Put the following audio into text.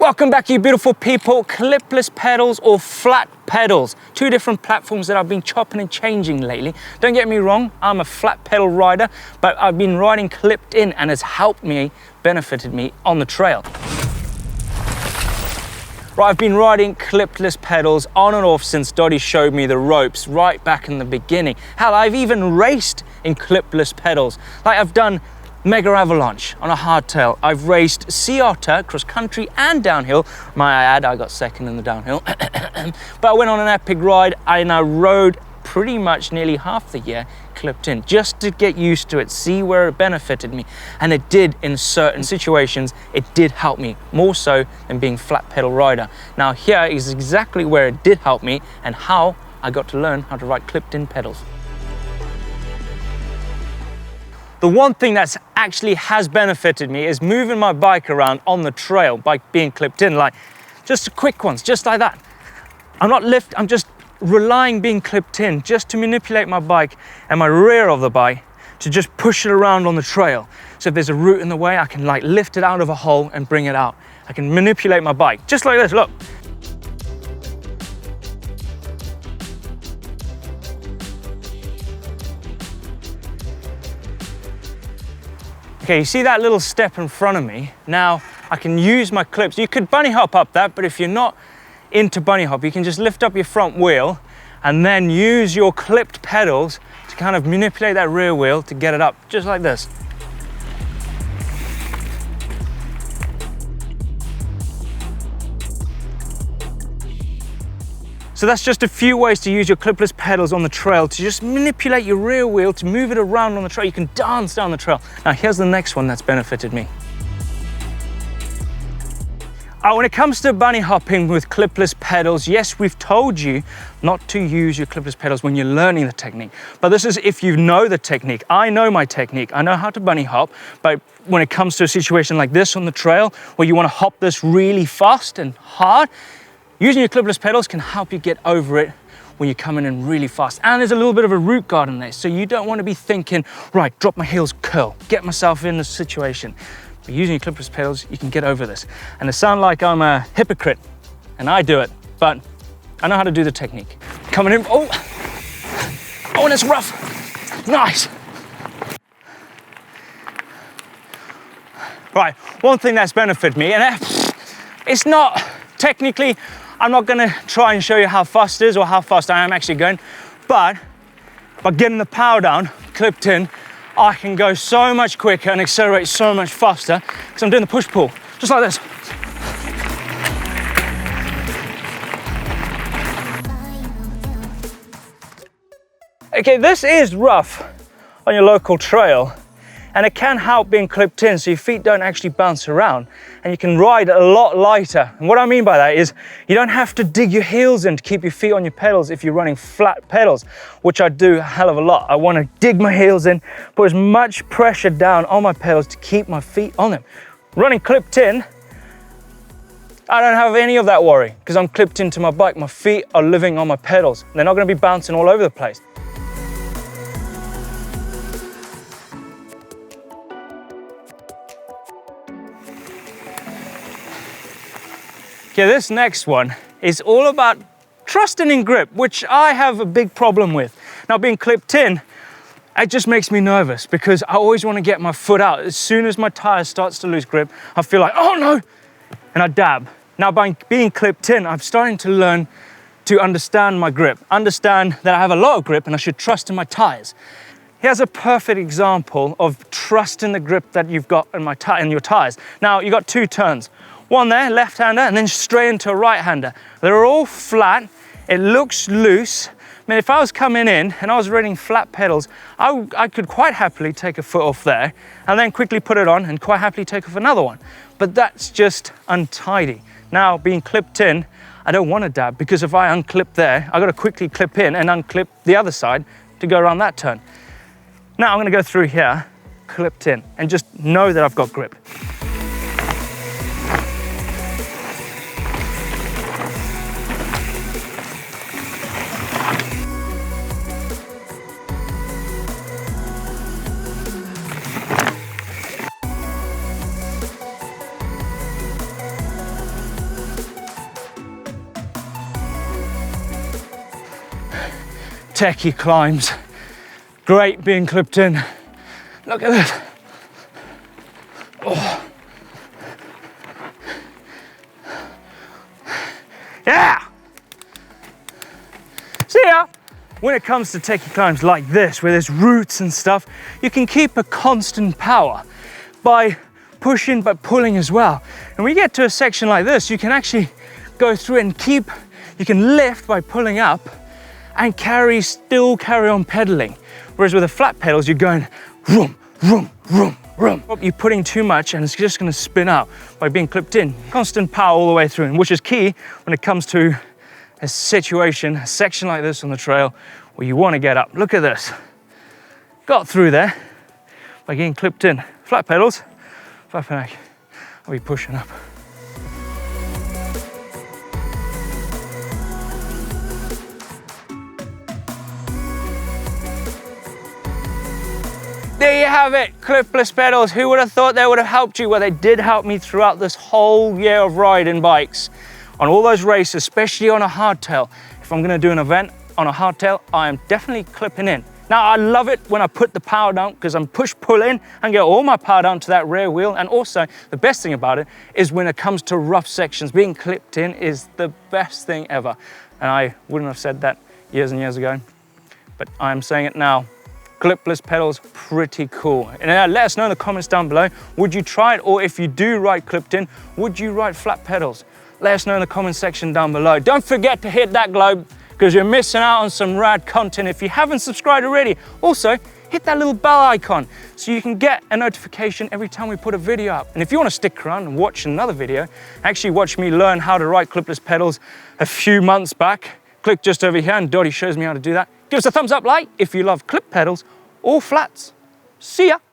Welcome back, you beautiful people. Clipless pedals or flat pedals. Two different platforms that I've been chopping and changing lately. Don't get me wrong, I'm a flat pedal rider, but I've been riding clipped in and it's helped me, benefited me on the trail. Right, I've been riding clipless pedals on and off since Dottie showed me the ropes right back in the beginning. Hell, I've even raced in clipless pedals. Like I've done Mega Avalanche on a hardtail. I've raced Sea Otter, cross country and downhill. Might I add, I got second in the downhill. But I went on an epic ride and I rode pretty much nearly half the year clipped in, just to get used to it, see where it benefited me. And it did in certain situations, it did help me, more so than being flat pedal rider. Now here is exactly where it did help me and how I got to learn how to ride clipped in pedals. The one thing that's actually has benefited me is moving my bike around on the trail by being clipped in, like just quick ones, just like that. I'm just relying being clipped in just to manipulate my bike and my rear of the bike to just push it around on the trail. So if there's a root in the way, I can like lift it out of a hole and bring it out. I can manipulate my bike, just like this, look. Okay, you see that little step in front of me? Now I can use my clips. You could bunny hop up that, but if you're not into bunny hop, you can just lift up your front wheel and then use your clipped pedals to kind of manipulate that rear wheel to get it up, just like this. So that's just a few ways to use your clipless pedals on the trail to just manipulate your rear wheel to move it around on the trail. You can dance down the trail. Now here's the next one that's benefited me. When it comes to bunny hopping with clipless pedals, yes, we've told you not to use your clipless pedals when you're learning the technique. But this is if you know the technique. I know my technique. I know how to bunny hop. But when it comes to a situation like this on the trail, where you want to hop this really fast and hard, using your clipless pedals can help you get over it when you're coming in really fast. And there's a little bit of a root guard in there. So you don't want to be thinking, right, drop my heels, curl, get myself in the situation. But using your clipless pedals, you can get over this. And it sounds like I'm a hypocrite, and I do it, but I know how to do the technique. Coming in, oh, and it's rough, nice. Right, one thing that's benefited me, and it's not, technically, I'm not gonna try and show you how fast it is or how fast I am actually going, but by getting the power down, clipped in, I can go so much quicker and accelerate so much faster because I'm doing the push-pull, just like this. Okay, this is rough on your local trail, and it can help being clipped in so your feet don't actually bounce around and you can ride a lot lighter. And what I mean by that is you don't have to dig your heels in to keep your feet on your pedals if you're running flat pedals, which I do a hell of a lot. I want to dig my heels in, put as much pressure down on my pedals to keep my feet on them. Running clipped in, I don't have any of that worry because I'm clipped into my bike. My feet are living on my pedals. They're not going to be bouncing all over the place. Okay, this next one is all about trusting in grip, which I have a big problem with. Now, being clipped in, it just makes me nervous because I always want to get my foot out. As soon as my tire starts to lose grip, I feel like, oh no, and I dab. Now, by being clipped in, I'm starting to learn to understand my grip, understand that I have a lot of grip and I should trust in my tires. Here's a perfect example of trusting the grip that you've got in your tires. Now, you got two turns. One there, left-hander, and then straight into a right-hander. They're all flat, it looks loose. I mean, if I was coming in and I was riding flat pedals, I could quite happily take a foot off there and then quickly put it on and quite happily take off another one. But that's just untidy. Now, being clipped in, I don't want to dab because if I unclip there, I've got to quickly clip in and unclip the other side to go around that turn. Now I'm going to go through here, clipped in, and just know that I've got grip. techie climbs. Great being clipped in. Look at this. Oh. Yeah! See ya! When it comes to techie climbs like this, where there's roots and stuff, you can keep a constant power by pushing but pulling as well. And when you get to a section like this, you can actually go through it and you can lift by pulling up and still carry on pedaling. Whereas with the flat pedals, you're going vroom, vroom, vroom, vroom. You're putting too much and it's just gonna spin out by being clipped in. Constant power all the way through, which is key when it comes to a section like this on the trail where you wanna get up. Look at this. Got through there by getting clipped in. Flat pedals, flat pedal, I'll be pushing up. There you have it, clipless pedals. Who would have thought they would have helped you? Well, they did help me throughout this whole year of riding bikes. On all those races, especially on a hardtail. If I'm gonna do an event on a hardtail, I am definitely clipping in. Now, I love it when I put the power down because I'm push-pull-in and get all my power down to that rear wheel. And also, the best thing about it is when it comes to rough sections, being clipped in is the best thing ever. And I wouldn't have said that years and years ago, but I'm saying it now. Clipless pedals, pretty cool. And let us know in the comments down below, would you try it? Or if you do ride clipped in, would you ride flat pedals? Let us know in the comment section down below. Don't forget to hit that globe because you're missing out on some rad content if you haven't subscribed already. Also, hit that little bell icon so you can get a notification every time we put a video up. And if you want to stick around and watch another video, actually watch me learn how to ride clipless pedals a few months back. Click just over here and Dottie shows me how to do that. Give us a thumbs up like if you love clip pedals or flats. See ya.